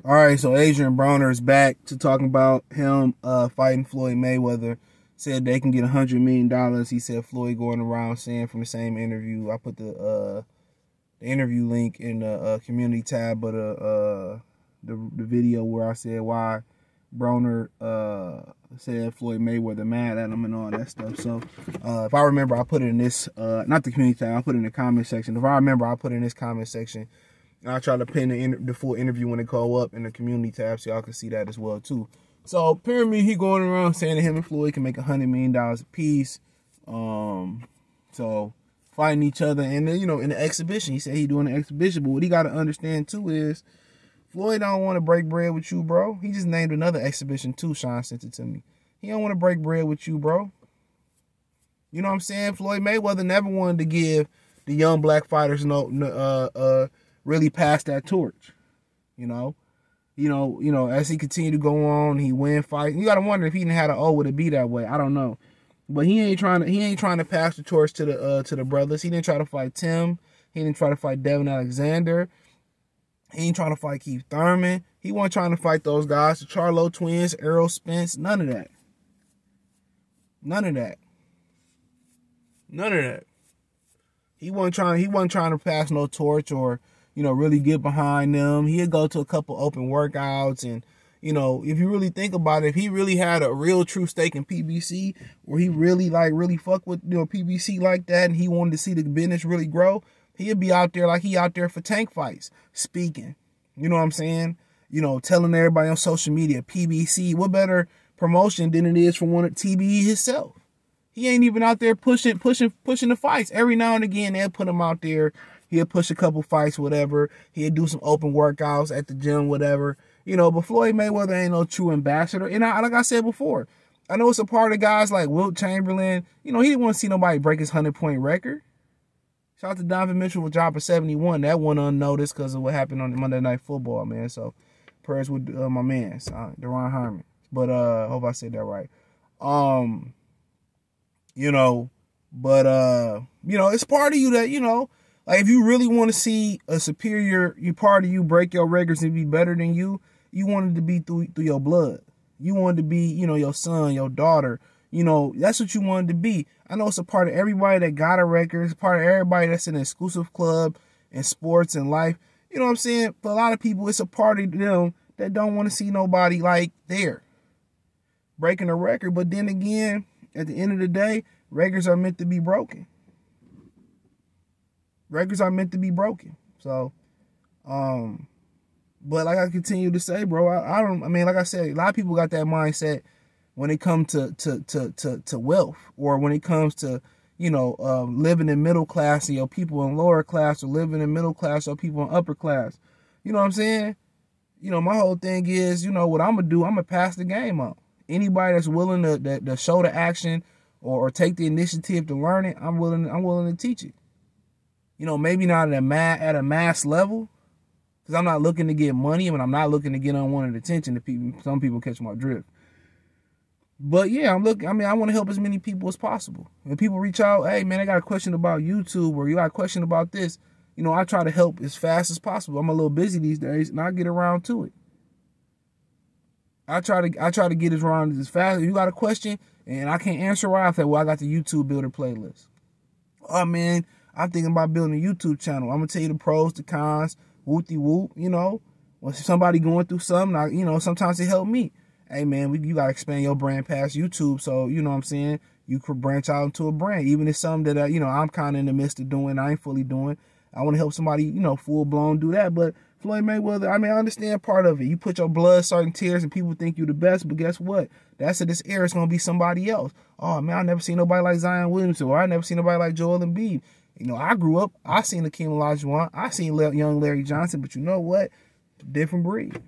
All right, so Adrien Broner is back to talking about him fighting Floyd Mayweather. Said they can get $100 million. He said Floyd going around saying from the same interview. I put the interview link in the community tab, but the video where I said why Broner said Floyd Mayweather mad at him and all that stuff. So if I remember, I put it in this not the community tab. I put it in the comment section. If I remember, I put it in this comment section. I'll try to pin the full interview when it go up in the community tab so y'all can see that as well too. So apparently he going around saying that him and Floyd can make $100 million a piece. So fighting each other, and then, you know, in the exhibition, he said he doing an exhibition. But what he got to understand too is Floyd don't want to break bread with you, bro. He just named another exhibition too. Sean sent it to me. He don't want to break bread with you, bro. You know what I'm saying? Floyd Mayweather never wanted to give the young black fighters really pass that torch. You know, as he continued to go on, he win fights. You gotta wonder if he didn't have an O, would it be that way? I don't know. But he ain't trying to pass the torch to the brothers. He didn't try to fight Tim. He didn't try to fight Devin Alexander. He ain't trying to fight Keith Thurman. He wasn't trying to fight those guys, the Charlo twins, Errol Spence, none of that. None of that. None of that. He wasn't trying to pass no torch or, you know, really get behind them. He'd go to a couple open workouts, and, you know, if you really think about it, if he really had a real true stake in PBC, where he really fuck with, you know, PBC like that, and he wanted to see the business really grow, he'd be out there like he out there for tank fights, speaking. You know what I'm saying? You know, telling everybody on social media, PBC, what better promotion than it is for one of TBE himself? He ain't even out there pushing the fights. Every now and again, they'll put him out there. He'll push a couple fights, whatever. He'll do some open workouts at the gym, whatever. You know, but Floyd Mayweather ain't no true ambassador. And like I said before, I know it's a part of guys like Wilt Chamberlain. You know, he didn't want to see nobody break his 100-point record. Shout out to Donovan Mitchell with dropping 71. That went unnoticed because of what happened on Monday Night Football, man. So prayers with my man, Deron Harmon. But hope I said that right. You know, but you know, it's part of you that, you know, like if you really want to see a superior part of you break your records and be better than you want it to be through your blood. You want it to be, you know, your son, your daughter. You know, that's what you want it to be. I know it's a part of everybody that got a record. It's a part of everybody that's in an exclusive club in sports and life. You know what I'm saying? For a lot of people, it's a part of them that don't want to see nobody like there breaking a record. But then again, at the end of the day, records are meant to be broken. Records are meant to be broken. So, but like I continue to say, bro, I mean, like I said, a lot of people got that mindset when it comes to wealth, or when it comes to, you know, living in middle class, and, you know, people in lower class, or living in middle class, or people in upper class. You know what I'm saying? You know, my whole thing is, you know, what I'm going to do, I'm going to pass the game up. Anybody that's willing to show the action or take the initiative to learn it, I'm willing to teach it. You know, maybe not at a mass level, because I'm not looking to get money, and I'm not looking to get unwanted attention to people. Some people catch my drift. But yeah, I want to help as many people as possible. When people reach out, hey man, I got a question about YouTube, or you got a question about this, you know, I try to help as fast as possible. I'm a little busy these days, and I get around to it. I try to get it around as fast. If you got a question and I can't answer right, I say, well, I got the YouTube builder playlist. Oh man, I'm thinking about building a YouTube channel. I'm gonna tell you the pros, the cons, whoop-de-whoop. You know, when somebody going through something, you know, sometimes it help me. Hey man, you gotta expand your brand past YouTube, so you know what I'm saying, you could branch out into a brand. Even if it's something that you know, I'm kind of in the midst of doing, I ain't fully doing. I want to help somebody, you know, full blown do that. But Floyd Mayweather, I mean, I understand part of it. You put your blood, sweat, and tears, and people think you the best. But guess what? That's at this era, it's gonna be somebody else. Oh man, I never seen nobody like Zion Williamson, or I never seen nobody like Joel Embiid. You know, I grew up, I seen Hakeem Olajuwon, I seen young Larry Johnson. But you know what? Different breed.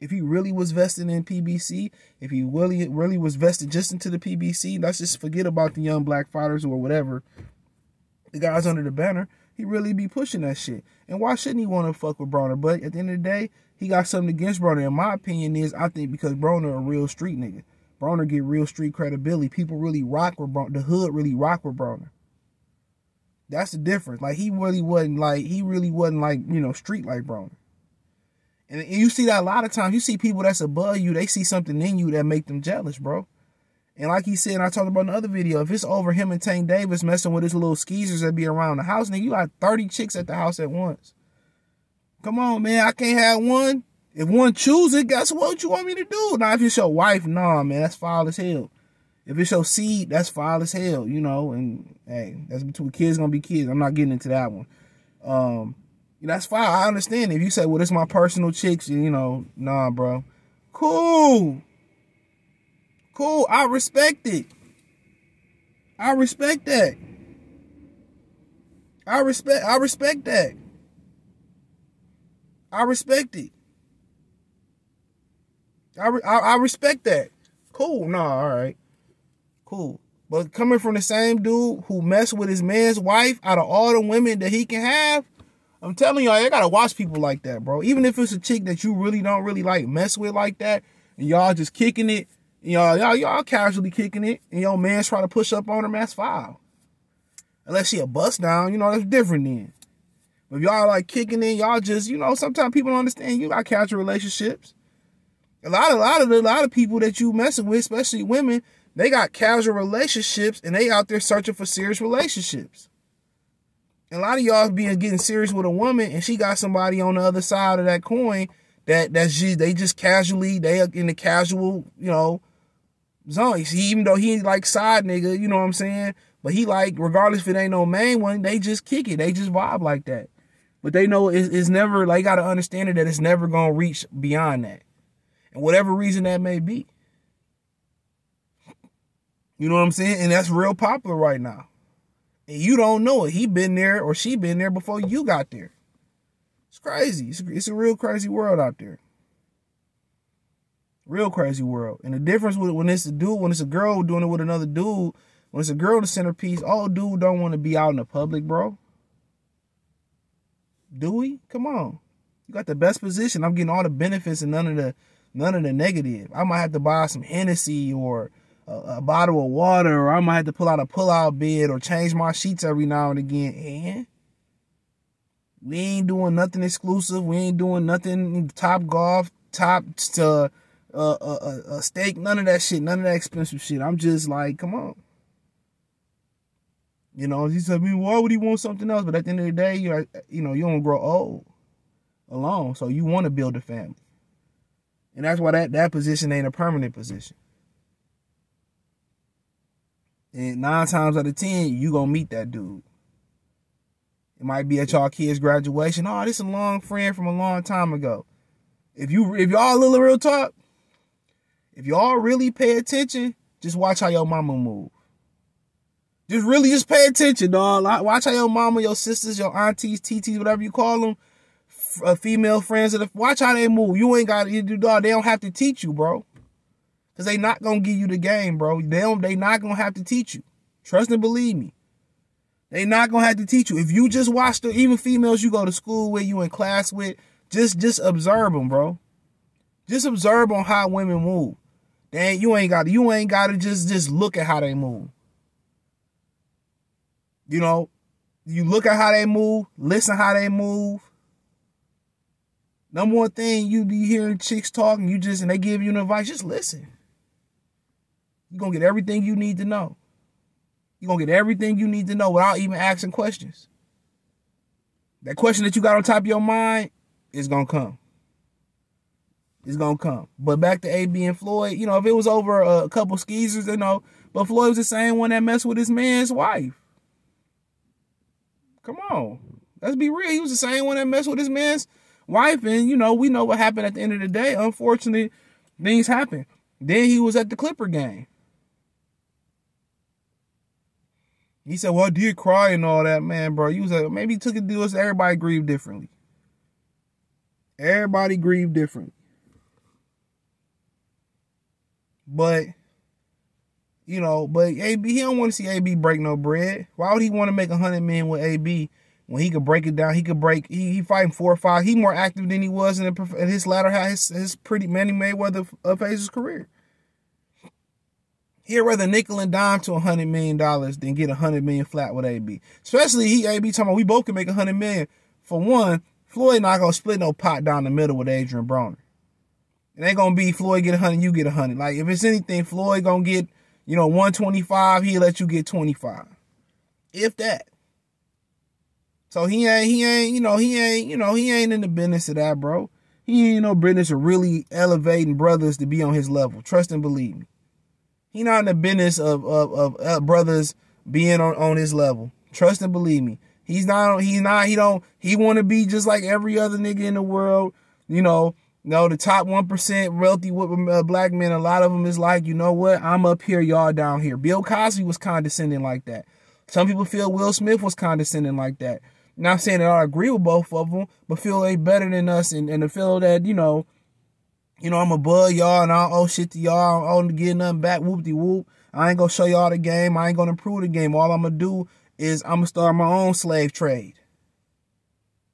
If he really was vested in PBC, if he really was vested just into the PBC, let's just forget about the young black fighters or whatever, the guys under the banner, he really be pushing that shit. And why shouldn't he want to fuck with Broner? But at the end of the day, he got something against Broner. And my opinion is, I think because Broner a real street nigga. Broner get real street credibility. People really rock with Broner. The hood really rock with Broner. That's the difference. Like, he really wasn't like, you know, street like Broner. And you see that a lot of times. You see people that's above you, they see something in you that make them jealous, bro. And like he said, and I talked about in the other video, if it's over him and Tank Davis messing with his little skeezers that be around the house, nigga, you got 30 chicks at the house at once. Come on, man. I can't have one. If one chooses it, guess what you want me to do? Now, if it's your wife, nah, man, that's foul as hell. If it's your seed, that's foul as hell, you know. And, hey, that's between kids gonna be kids. I'm not getting into that one. That's fine. I understand. If you say, well, this is my personal chicks, you know, nah, bro. Cool. Cool. I respect it. I respect that. I respect that. I respect it. I respect that. Cool. Nah, all right. Cool. But coming from the same dude who messed with his man's wife out of all the women that he can have, I'm telling y'all, you gotta watch people like that, bro. Even if it's a chick that you really don't really like mess with like that, and y'all just kicking it, y'all casually kicking it, and your man's trying to push up on her, man, that's foul. Unless she a bust down, that's different then. But if y'all like kicking it, y'all just, sometimes people don't understand you got casual relationships. A lot of people that you messing with, especially women, they got casual relationships and they out there searching for serious relationships. And a lot of y'all getting serious with a woman and she got somebody on the other side of that coin they just casually, they in the casual, zone. Even though he ain't like side nigga, you know what I'm saying? But he like, regardless if it ain't no main one, they just kick it. They just vibe like that. But they know it's never, like, got to understand that it's never going to reach beyond that. And whatever reason that may be. You know what I'm saying? And that's real popular right now. And you don't know it. He been there or she been there before you got there. It's crazy. It's a real crazy world out there. Real crazy world. And the difference with when it's a dude, when it's a girl doing it with another dude, when it's a girl the centerpiece, all dude don't want to be out in the public, bro. Do we? Come on. You got the best position. I'm getting all the benefits and none of the negative. I might have to buy some Hennessy or a bottle of water, or I might have to pull out a pull-out bed or change my sheets every now and again. And we ain't doing nothing exclusive. We ain't doing nothing top golf, top to a steak, none of that shit, none of that expensive shit. I'm just like, come on. He said, why would he want something else? But at the end of the day, you don't grow old alone. So you want to build a family. And that's why that position ain't a permanent position. And 9 times out of 10, you gonna meet that dude. It might be at y'all kids' graduation. Oh, this is a long friend from a long time ago. If y'all little real talk, if y'all really pay attention, just watch how your mama move. Just pay attention, dog. Watch how your mama, your sisters, your aunties, TTs, whatever you call them, female friends, watch how they move. You ain't got to, dog. They don't have to teach you, bro. Because they not going to give you the game, bro. They not going to have to teach you. Trust and believe me. They not going to have to teach you. If you just watch even females you go to school with, you in class with, just observe them, bro. Just observe on how women move. You ain't got to just look at how they move. You look at how they move, listen how they move. Number one thing, you be hearing chicks talking, and they give you an advice, just listen. You're going to get everything you need to know. You're going to get everything you need to know without even asking questions. That question that you got on top of your mind is going to come. It's going to come. But back to AB and Floyd, if it was over a couple skeezers, but Floyd was the same one that messed with his man's wife. Come on. Let's be real. He was the same one that messed with his man's wife. And, we know what happened at the end of the day. Unfortunately, things happen. Then he was at the Clipper game. He said, well, I did cry and all that, man, bro. Maybe he took it to us. Everybody grieved differently. Everybody grieved differently. But, but AB, he don't want to see AB break no bread. Why would he want to make 100 million with AB when he could break it down? He fighting 4 or 5. He more active than he was in his latter half, his pretty Manny Mayweather phase of his career. He'd rather nickel and dime to $100 million than get $100 million flat with AB. Especially AB talking about we both can make $100 million. For one, Floyd not going to split no pot down the middle with Adrien Broner. It ain't going to be Floyd get 100, you get 100. Like, if it's anything, Floyd going to get, 125, he'll let you get 25. If that. So he ain't in the business of that, bro. He ain't no business of really elevating brothers to be on his level. Trust and believe me. He not in the business of brothers being on his level. Trust and believe me. He want to be just like every other nigga in the world. The top 1% wealthy black men, a lot of them is like, you know what? I'm up here, y'all down here. Bill Cosby was condescending like that. Some people feel Will Smith was condescending like that. Not saying that I agree with both of them, but feel they better than us and to feel that, I'm above y'all and I don't owe shit to y'all. I don't owe to get nothing back. Whoop-de-whoop. I ain't going to show y'all the game. I ain't going to improve the game. All I'm going to do is I'm going to start my own slave trade.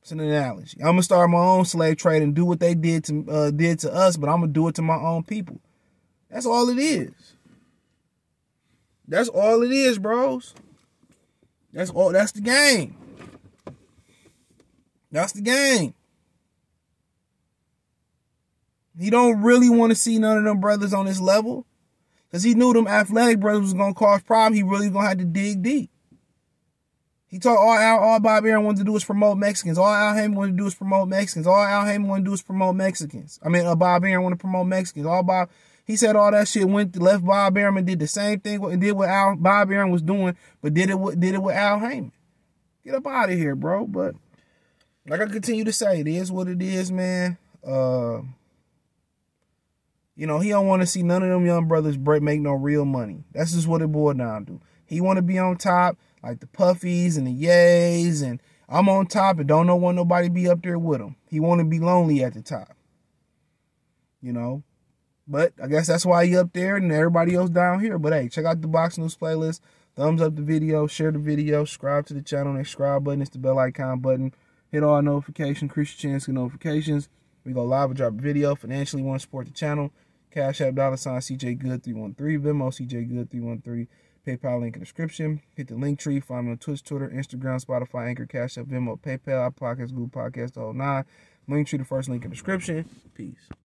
It's an analogy. I'm going to start my own slave trade and do what they did to us, but I'm going to do it to my own people. That's all it is. That's all it is, bros. That's the game. That's the game. He don't really want to see none of them brothers on this level. Because he knew them athletic brothers was going to cause problems. He really going to have to dig deep. He told all Bob Aaron wanted to do was promote Mexicans. All Al Heyman wanted to do was promote Mexicans. All Al Heyman wanted to do was promote Mexicans. Bob Aaron wanted to promote Mexicans. He said all that shit left Bob Aaron and did the same thing and did what Bob Aaron was doing, but did it with Al Heyman. Get up out of here, bro. But like I continue to say, it is what it is, man. He don't want to see none of them young brothers make no real money. That's just what it boiled down to. He want to be on top, like the Puffies and the Yays, and I'm on top and don't want nobody be up there with him. He want to be lonely at the top. But I guess that's why he up there and everybody else down here. But hey, check out the Box News playlist. Thumbs up the video, share the video, subscribe to the channel. That subscribe button is the bell icon button. Hit all notifications, increase your chance to get notifications. We go live and drop a video. Financially want to support the channel. Cash App $CJ Good 313. Venmo CJ Good 313. PayPal link in the description. Hit the link tree. Find me on Twitch, Twitter, Instagram, Spotify, Anchor, Cash App, Venmo, PayPal, Podcast, Google Podcast, the whole nine. Link tree, the first link in the description. Peace.